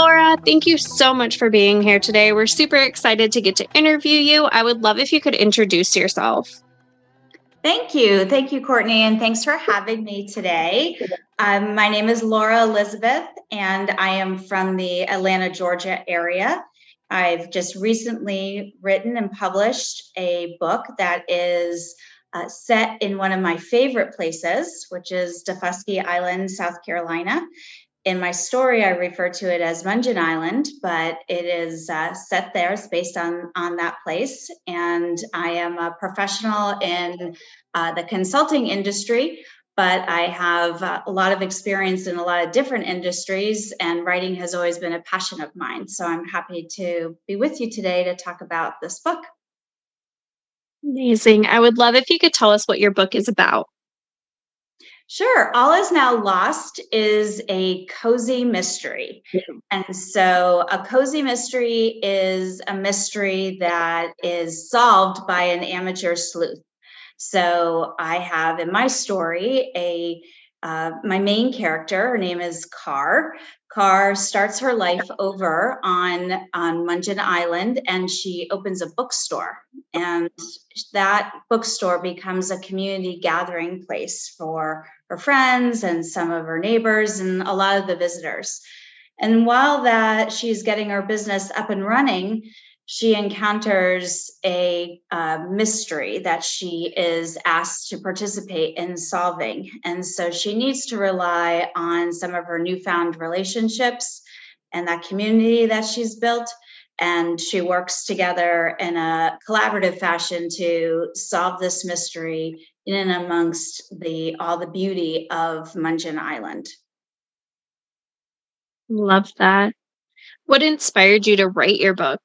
Laura. Thank you so much for being here today. We're super excited to get to interview you. I would love if you could introduce yourself. Thank you. Thank you, Courtney, and thanks for having me today. My name is Laura Elizabeth, and I am from the Atlanta, Georgia area. I've just recently written and published a book that is set in one of my favorite places, which is Daufuskie Island, South Carolina. In my story, I refer to it as Mongin Island, but it is set there. It's based on that place. And I am a professional in the consulting industry, but I have a lot of experience in a lot of different industries, and writing has always been a passion of mine. So I'm happy to be with you today to talk about this book. Amazing. I would love if you could tell us what your book is about. Sure. All Is Now Lost is a cozy mystery. And so a cozy mystery is a mystery that is solved by an amateur sleuth. So I have in my story my main character. Her name is Car. Car starts her life over on Mongin Island, and she opens a bookstore. And that bookstore becomes a community gathering place for her friends and some of her neighbors and a lot of the visitors. And while that she's getting her business up and running, she encounters a mystery that she is asked to participate in solving. And so she needs to rely on some of her newfound relationships and that community that she's built. And she works together in a collaborative fashion to solve this mystery in and amongst all the beauty of Mongin Island. Love that. What inspired you to write your book?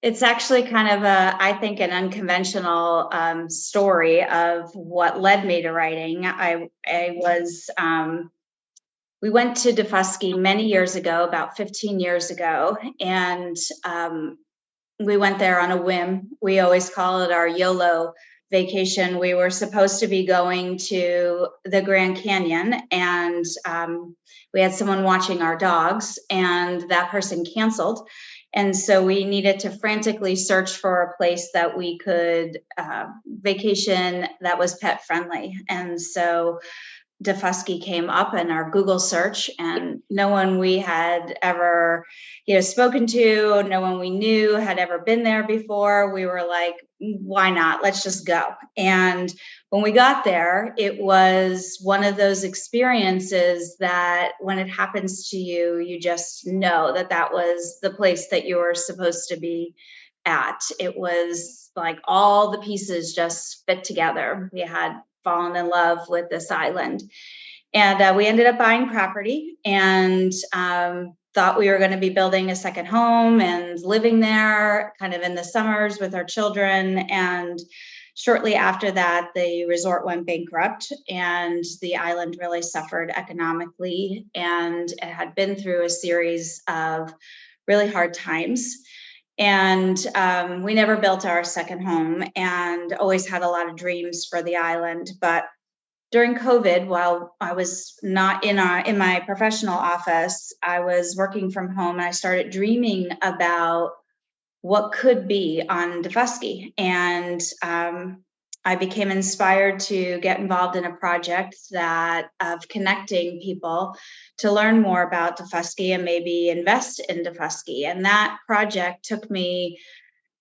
It's actually kind of I think, an unconventional story of what led me to writing. We went to Daufuskie many years ago, about 15 years ago, and we went there on a whim. We always call it our YOLO vacation. We were supposed to be going to the Grand Canyon, and we had someone watching our dogs, and that person canceled. And so we needed to frantically search for a place that we could vacation that was pet friendly. And so Daufuskie came up in our Google search, and no one we had ever, spoken to, no one we knew had ever been there before. We were like, why not? Let's just go. And when we got there, it was one of those experiences that when it happens to you, you just know that that was the place that you were supposed to be at. It was like all the pieces just fit together. We had fallen in love with this island. And we ended up buying property and thought we were going to be building a second home and living there kind of in the summers with our children. And shortly after that, the resort went bankrupt and the island really suffered economically. And it had been through a series of really hard times. And we never built our second home and always had a lot of dreams for the island. But during COVID, while I was not in my professional office, I was working from home, and I started dreaming about what could be on Daufuskie. And I became inspired to get involved in a project of connecting people to learn more about Daufuskie and maybe invest in Daufuskie. And that project took me,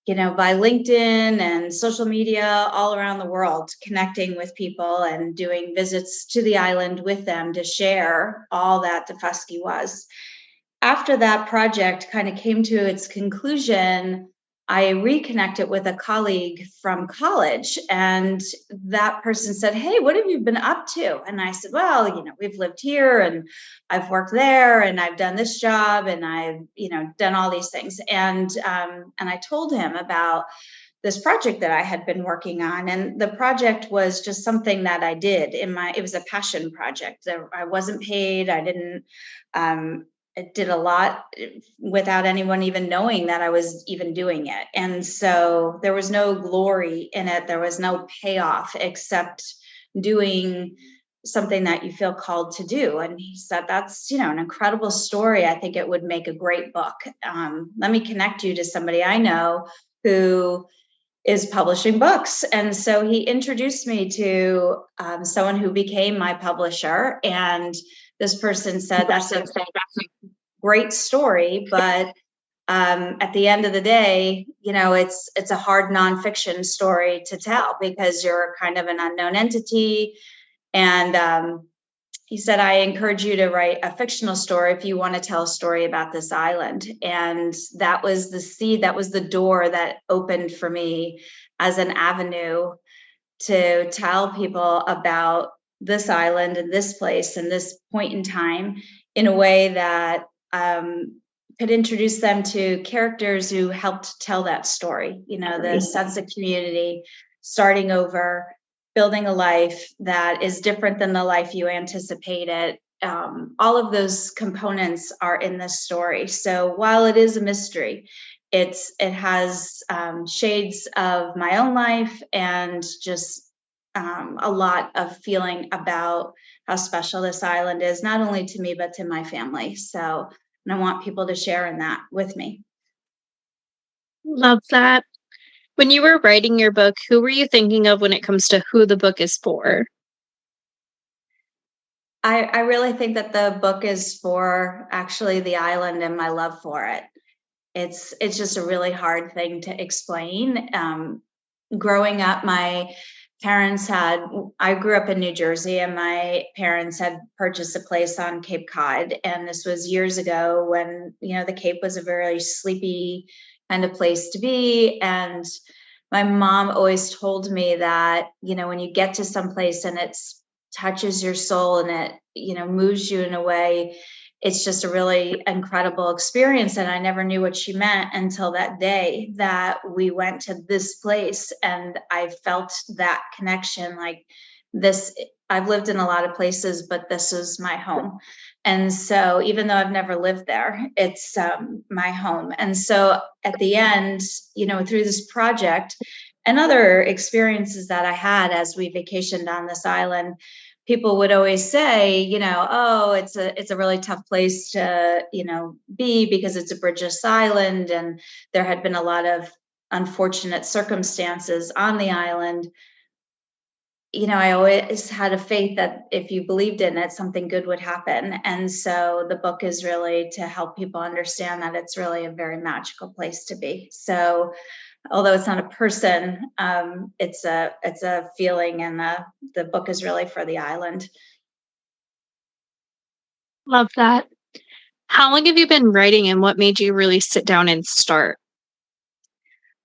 by LinkedIn and social media all around the world, connecting with people and doing visits to the island with them to share all that Daufuskie was. After that project kind of came to its conclusion, I reconnected with a colleague from college, and that person said, "Hey, what have you been up to?" And I said, "Well, we've lived here and I've worked there and I've done this job and I've, done all these things." And I told him about this project that I had been working on. And the project was just something that I did it was a passion project. I wasn't paid. I didn't, it did a lot without anyone even knowing that I was even doing it. And so there was no glory in it. There was no payoff except doing something that you feel called to do? And he said, that's, an incredible story. I think it would make a great book. Let me connect you to somebody I know who is publishing books. And so he introduced me to someone who became my publisher. And this person said, that's a great story, but at the end of the day, it's a hard nonfiction story to tell because you're kind of an unknown entity. And he said, I encourage you to write a fictional story if you want to tell a story about this island. And that was the seed, that was the door that opened for me as an avenue to tell people about this island and this place and this point in time in a way that could introduce them to characters who helped tell that story, the sense of community, starting over, building a life that is different than the life you anticipated. All of those components are in this story. So while it is a mystery, it has shades of my own life and just a lot of feeling about how special this island is, not only to me, but to my family. So, and I want people to share in that with me. Love that. When you were writing your book, who were you thinking of when it comes to who the book is for? I really think that the book is for actually the island and my love for it. It's just a really hard thing to explain. Growing up, I grew up in New Jersey, and my parents had purchased a place on Cape Cod. And this was years ago when, the Cape was a very sleepy kind of place to be. And my mom always told me that, when you get to some place and it touches your soul and it, moves you in a way, it's just a really incredible experience. And I never knew what she meant until that day that we went to this place and I felt that connection, like this. I've lived in a lot of places, but this is my home. And so even though I've never lived there, it's my home. And so at the end, through this project and other experiences that I had as we vacationed on this island, people would always say, oh, it's a really tough place to, be because it's a bridgeless island. And there had been a lot of unfortunate circumstances on the island. I always had a faith that if you believed in it, something good would happen. And so the book is really to help people understand that it's really a very magical place to be. So although it's not a person, it's a feeling, and the book is really for the island. Love that. How long have you been writing, and what made you really sit down and start?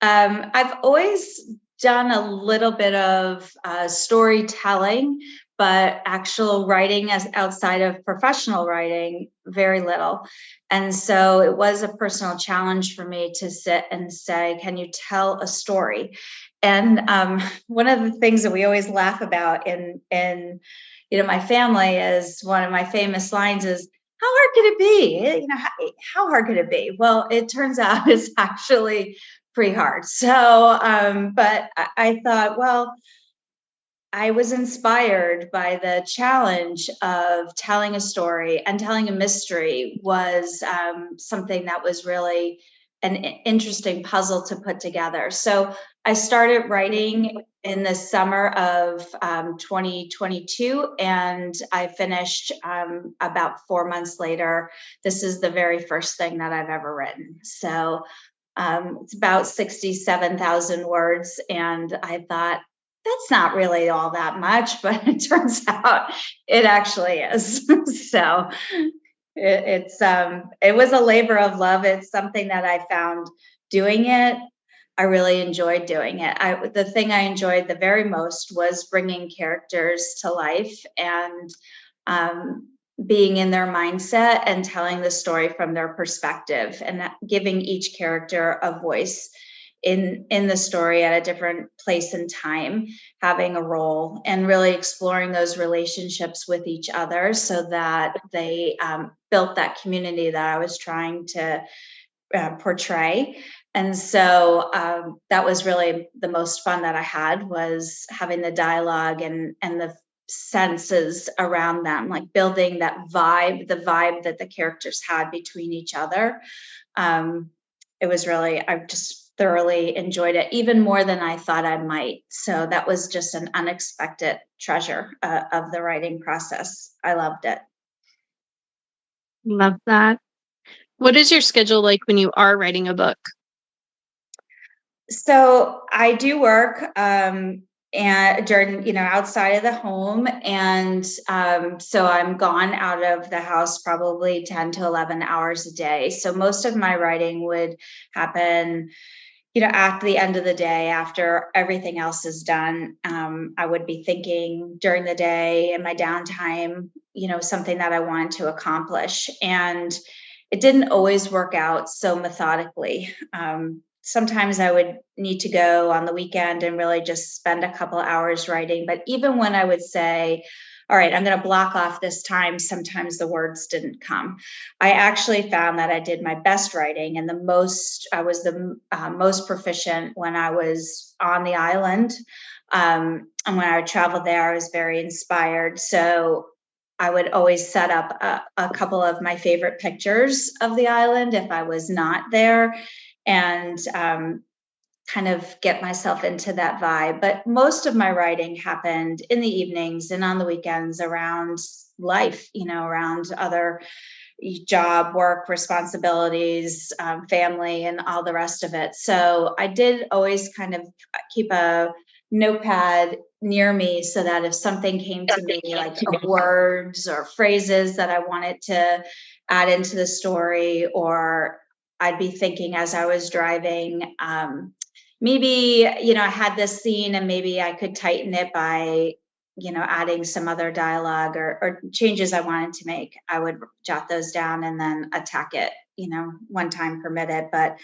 I've always done a little bit of storytelling, but actual writing as outside of professional writing, very little. And so it was a personal challenge for me to sit and say, can you tell a story? And one of the things that we always laugh about in my family is, one of my famous lines is, how hard could it be? How hard could it be? Well, it turns out it's actually pretty hard. So, but I thought, well, I was inspired by the challenge of telling a story, and telling a mystery was something that was really an interesting puzzle to put together. So I started writing in the summer of 2022, and I finished about 4 months later. This is the very first thing that I've ever written. So it's about 67,000 words. And I thought, that's not really all that much, but it turns out it actually is. So it was a labor of love. It's something that I found doing it. I really enjoyed doing it. The thing I enjoyed the very most was bringing characters to life and being in their mindset and telling the story from their perspective, and giving each character a voice in the story at a different place and time, having a role, and really exploring those relationships with each other so that they built that community that I was trying to portray. And so that was really the most fun that I had, was having the dialogue and the senses around them, like building that vibe, the vibe that the characters had between each other. Um, it was really, I just thoroughly enjoyed it, even more than I thought I might. So that was just an unexpected treasure of the writing process. I loved it. Love that. What is your schedule like when you are writing a book? So I do work and during, outside of the home. And so I'm gone out of the house probably 10 to 11 hours a day. So most of my writing would happen, at the end of the day after everything else is done. I would be thinking during the day in my downtime, something that I wanted to accomplish. And it didn't always work out so methodically. Sometimes I would need to go on the weekend and really just spend a couple hours writing. But even when I would say, all right, I'm going to block off this time, sometimes the words didn't come. I actually found that I did my best writing and I was the most proficient when I was on the island. And when I traveled there, I was very inspired. So I would always set up a couple of my favorite pictures of the island if I was not there, and kind of get myself into that vibe. But most of my writing happened in the evenings and on the weekends around life, around other job, work, responsibilities, family, and all the rest of it. So I did always kind of keep a notepad near me so that if something came to me, like words or phrases that I wanted to add into the story, or I'd be thinking as I was driving, maybe, I had this scene and maybe I could tighten it by, adding some other dialogue or changes I wanted to make. I would jot those down and then attack it, one time permitted. But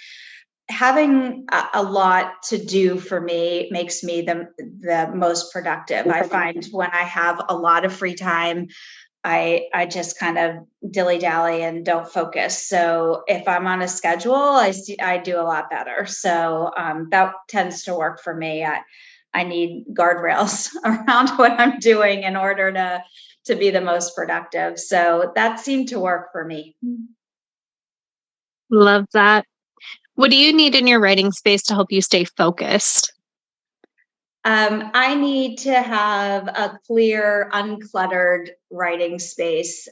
having a lot to do for me makes me the most productive. I find when I have a lot of free time, I just kind of dilly dally and don't focus. So if I'm on a schedule, I do a lot better. So that tends to work for me. I need guardrails around what I'm doing in order to be the most productive. So that seemed to work for me. Love that. What do you need in your writing space to help you stay focused? I need to have a clear, uncluttered writing space,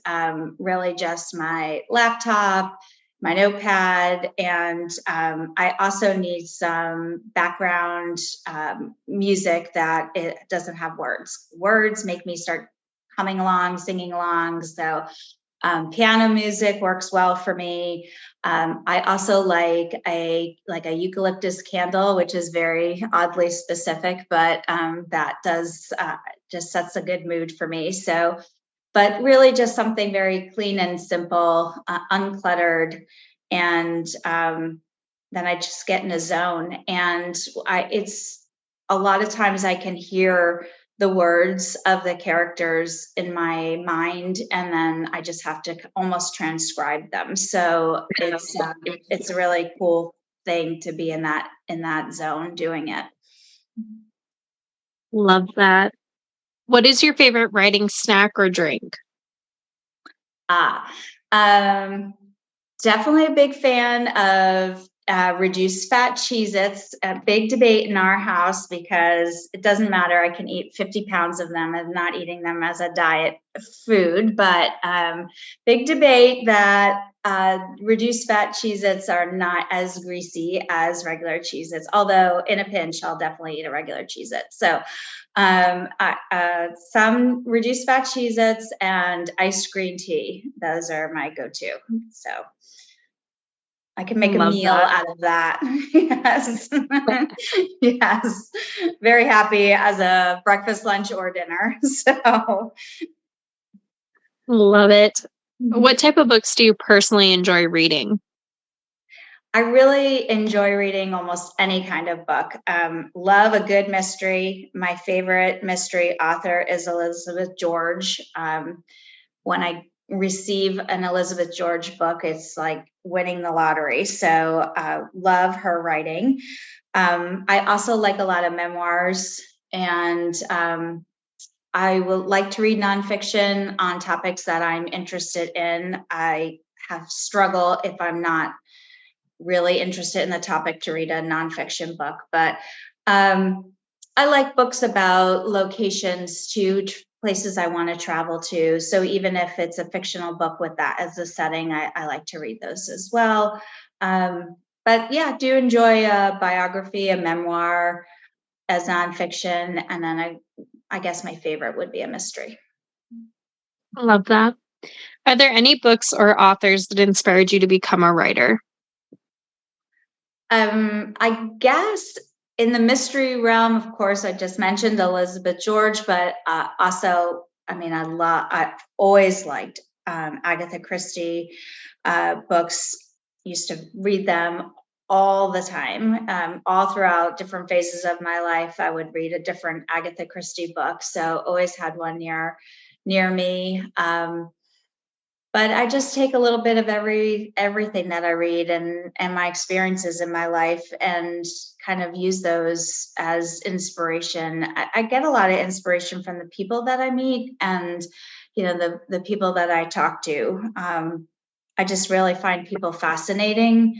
really just my laptop, my notepad, and I also need some background music that it doesn't have words. Words make me start humming along, singing along. So piano music works well for me. I also like a eucalyptus candle, which is very oddly specific, but that does just sets a good mood for me. So, but really just something very clean and simple, uncluttered, and then I just get in a zone. And it's a lot of times I can hear the words of the characters in my mind, and then I just have to almost transcribe them. So it's a really cool thing to be in that zone doing it. Love that. What is your favorite writing snack or drink? Ah, um, definitely a big fan of reduced fat Cheez-Its. A big debate in our house because it doesn't matter. I can eat 50 pounds of them and not eating them as a diet food. But big debate that reduced fat Cheez-Its are not as greasy as regular Cheez-Its. Although in a pinch, I'll definitely eat a regular Cheez-It. So some reduced fat Cheez-Its and iced green tea. Those are my go-to. So I can make a Love meal that. out of that. Yes. Yes. Very happy as a breakfast, lunch, or dinner. So Love it. What type of books do you personally enjoy reading? I really enjoy reading almost any kind of book. Love a good mystery. My favorite mystery author is Elizabeth George. When I receive an Elizabeth George book, it's like winning the lottery. So love her writing. I also like a lot of memoirs and I will like to read nonfiction on topics that I'm interested in. I have struggle if I'm not really interested in the topic to read a nonfiction book, but I like books about locations too, places I want to travel to. So even if it's a fictional book with that as a setting, I like to read those as well. But yeah, do enjoy a biography, a memoir as nonfiction, and then I guess my favorite would be a mystery. I love that. Are there any books or authors that inspired you to become a writer? I guess in the mystery realm, of course, I just mentioned Elizabeth George, but also, I mean, I've always liked Agatha Christie books. Used to read them all the time, all throughout different phases of my life. I would read a different Agatha Christie book, so always had one near me. But I just take a little bit of everything that I read and my experiences in my life and kind of use those as inspiration. I get a lot of inspiration from the people that I meet and the people that I talk to. I just really find people fascinating,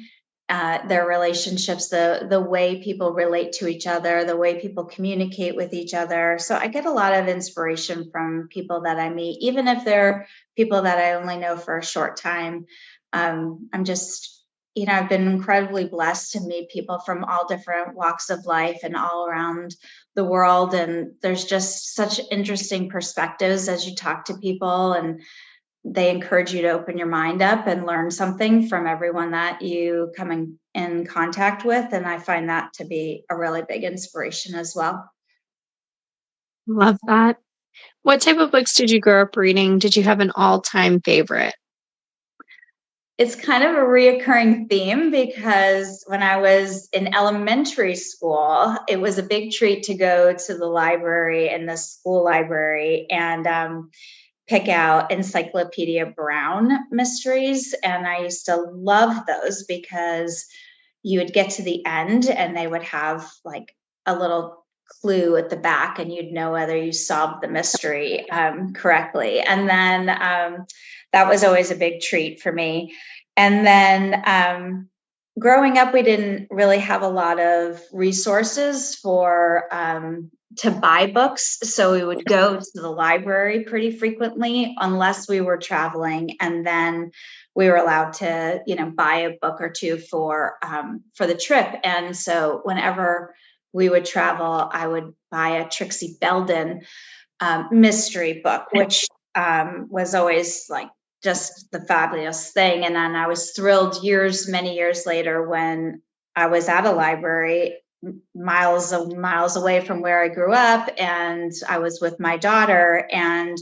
their relationships, the way people relate to each other, the way people communicate with each other. So I get a lot of inspiration from people that I meet, even if they're people that I only know for a short time. I'm just, I've been incredibly blessed to meet people from all different walks of life and all around the world. And there's just such interesting perspectives as you talk to people, and they encourage you to open your mind up and learn something from everyone that you come in contact with. And I find that to be a really big inspiration as well. Love that. What type of books did you grow up reading? Did you have an all-time favorite? It's kind of a reoccurring theme because when I was in elementary school, it was a big treat to go to the library in the school library and pick out Encyclopedia Brown mysteries. And I used to love those because you would get to the end and they would have like a little clue at the back and you'd know whether you solved the mystery correctly. And then that was always a big treat for me. And then growing up, we didn't really have a lot of resources for to buy books. So we would go to the library pretty frequently unless we were traveling. And then we were allowed to, buy a book or two for the trip. And so whenever we would travel, I would buy a Trixie Belden mystery book, which was always like just the fabulous thing. And then I was thrilled many years later when I was at a library miles away from where I grew up, and I was with my daughter, and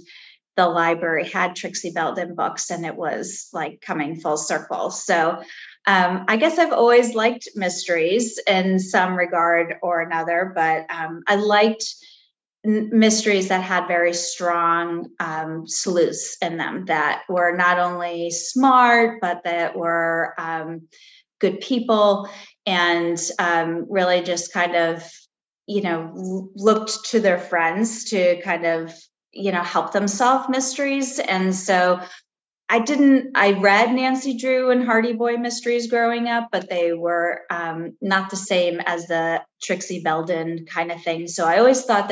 the library had Trixie Belden books, and it was like coming full circle. So I guess I've always liked mysteries in some regard or another, but I liked mysteries that had very strong sleuths in them that were not only smart, but that were good people and really just kind of, looked to their friends to kind of, help them solve mysteries. And so I read Nancy Drew and Hardy Boy mysteries growing up, but they were not the same as the Trixie Belden kind of thing. So I always thought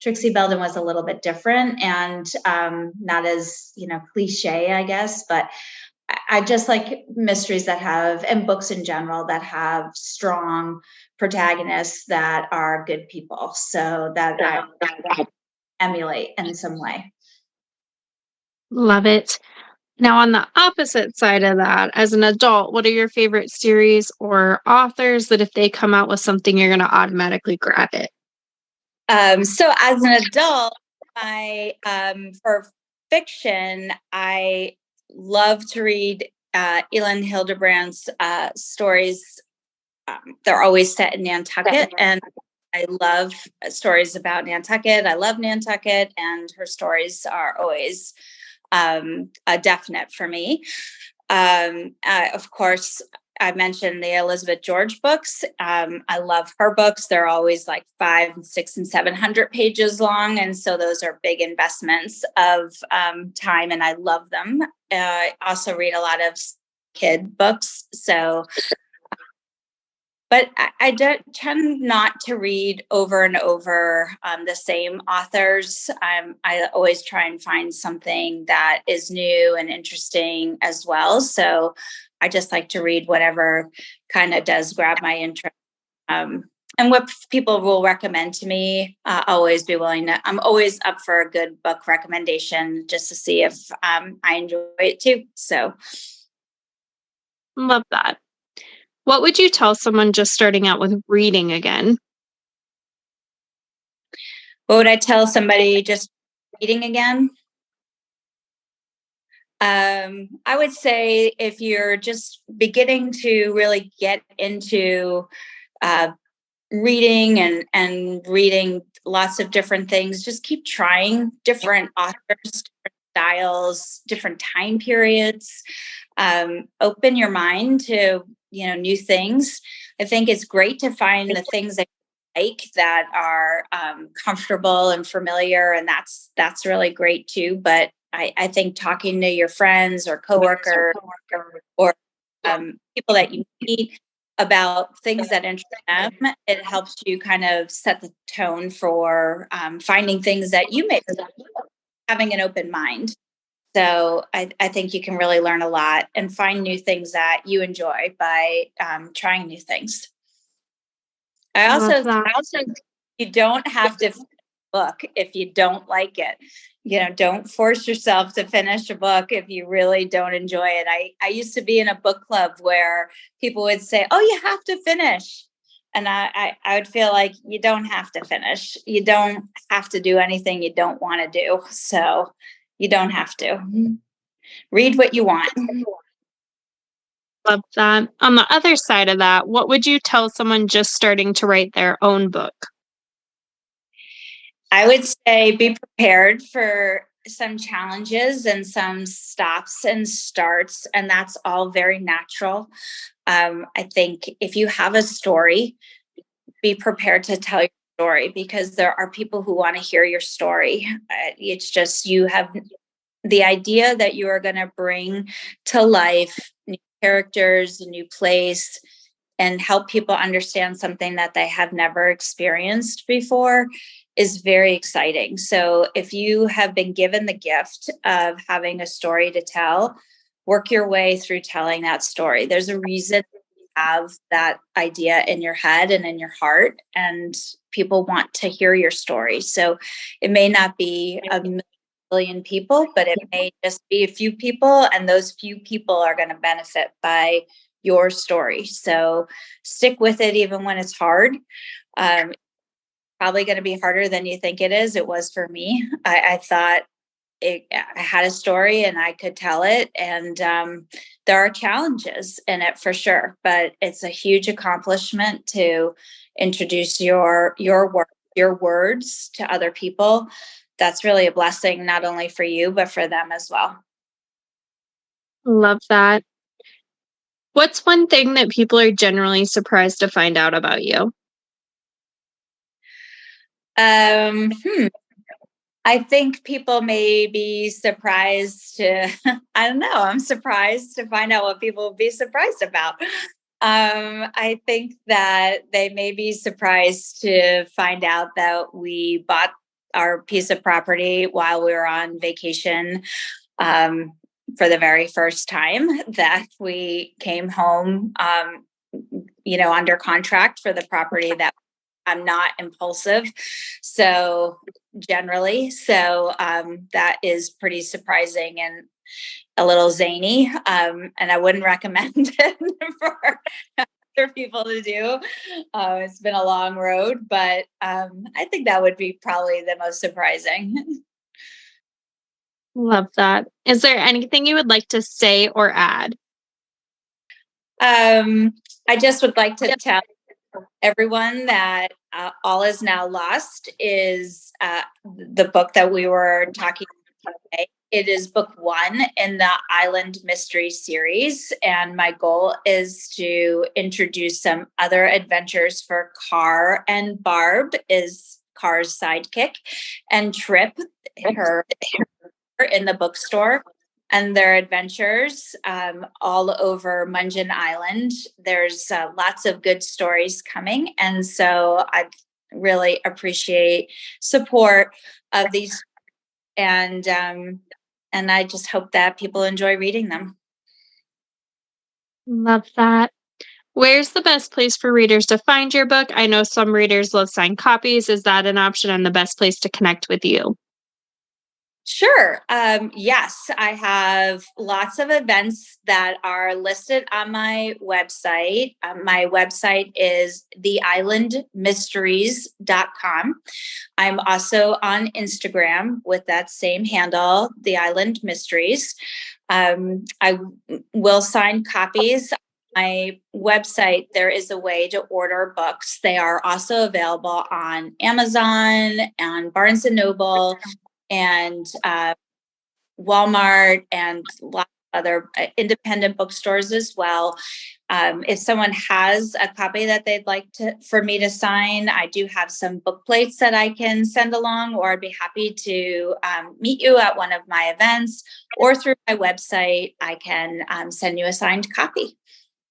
Trixie Belden was a little bit different and not as, cliche, I guess, but I just like mysteries and books in general that have strong protagonists that are good people. So that I emulate in some way. Love it. Now, on the opposite side of that, as an adult, what are your favorite series or authors that if they come out with something, you're going to automatically grab it? So as an adult, for fiction, I love to read Elin Hilderbrand's stories. They're always set in Nantucket, and I love stories about Nantucket. I love Nantucket, and her stories are always a definite for me. Of course, I mentioned the Elizabeth George books. I love her books. They're always like 5, 6, and 700 pages long. And so those are big investments of time, and I love them. I also read a lot of kid books. So, but I don't tend not to read over and over the same authors. I always try and find something that is new and interesting as well. So I just like to read whatever kind of does grab my interest. And what people will recommend to me, always be willing to, I'm always up for a good book recommendation just to see if I enjoy it too. So Love that. What would you tell someone just starting out with reading again? what would I tell somebody just reading again? I would say if you're just beginning to really get into uh, reading and reading lots of different things, just keep trying different authors, different styles, different time periods. Open your mind to new things. I think it's great to find the things that you like that are comfortable and familiar, and that's really great too. But I think talking to your friends or coworkers or people that you meet about things that interest them, it helps you kind of set the tone for finding things that you may having an open mind. So I think you can really learn a lot and find new things that you enjoy by trying new things. Love I that. also you don't have to finish a book if you don't like it. Don't force yourself to finish a book if you really don't enjoy it. I used to be in a book club where people would say, "Oh, you have to finish." And I would feel like you don't have to finish. You don't have to do anything you don't want to do. So you don't have to. Read what you want. Love that. On the other side of that, what would you tell someone just starting to write their own book? I would say be prepared for some challenges and some stops and starts, and that's all very natural. I think if you have a story, be prepared to tell your story because there are people who want to hear your story. It's just you have the idea that you are going to bring to life new characters, a new place, and help people understand something that they have never experienced before is very exciting. So if you have been given the gift of having a story to tell, work your way through telling that story. There's a reason you have that idea in your head and in your heart, and people want to hear your story. So it may not be a million people, but it may just be a few people, and those few people are going to benefit by your story. So stick with it even when it's hard. Probably going to be harder than you think it is. It was for me. I thought I had a story and I could tell it, and there are challenges in it for sure. But it's a huge accomplishment to introduce your words to other people. That's really a blessing, not only for you but for them as well. Love that. What's one thing that people are generally surprised to find out about you? Um, hmm. I think people may be surprised to, I don't know, I'm surprised to find out what people will be surprised about. I think that they may be surprised to find out that we bought our piece of property while we were on vacation for the very first time, that we came home, under contract for the property that I'm not impulsive. So generally, that is pretty surprising and a little zany. And I wouldn't recommend it for other people to do. It's been a long road, but I think that would be probably the most surprising. Love that. Is there anything you would like to say or add? I just would like to tell everyone that All Is Now Lost is the book that we were talking about today. It is book 1 in the Island Mystery series, and my goal is to introduce some other adventures for Car, and Barb is Car's sidekick, and Trip, her in the bookstore, and their adventures all over Mongin Island. There's lots of good stories coming, and so I really appreciate support of these, and I just hope that people enjoy reading them. Love that. Where's the best place for readers to find your book? I know some readers love signed copies. Is that an option and the best place to connect with you? Sure. Yes, I have lots of events that are listed on my website. My website is theislandmysteries.com. I'm also on Instagram with that same handle, The Island Mysteries. I will sign copies. My website, there is a way to order books. They are also available on Amazon and Barnes and Noble and Walmart and lots of other independent bookstores as well. If someone has a copy that they'd like for me to sign, I do have some book plates that I can send along, or I'd be happy to meet you at one of my events, or through my website, I can send you a signed copy.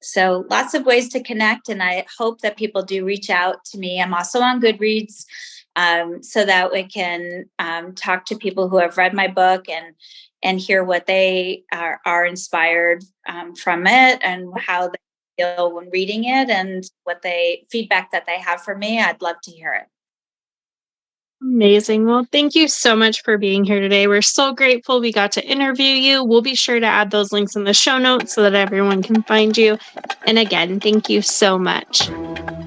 So lots of ways to connect, and I hope that people do reach out to me. I'm also on Goodreads, so that we can talk to people who have read my book and hear what they are inspired from it, and how they feel when reading it, and what feedback that they have for me. I'd love to hear it. Amazing. Well, thank you so much for being here today. We're so grateful we got to interview you. We'll be sure to add those links in the show notes so that everyone can find you. And again, thank you so much.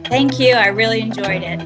Thank you. I really enjoyed it.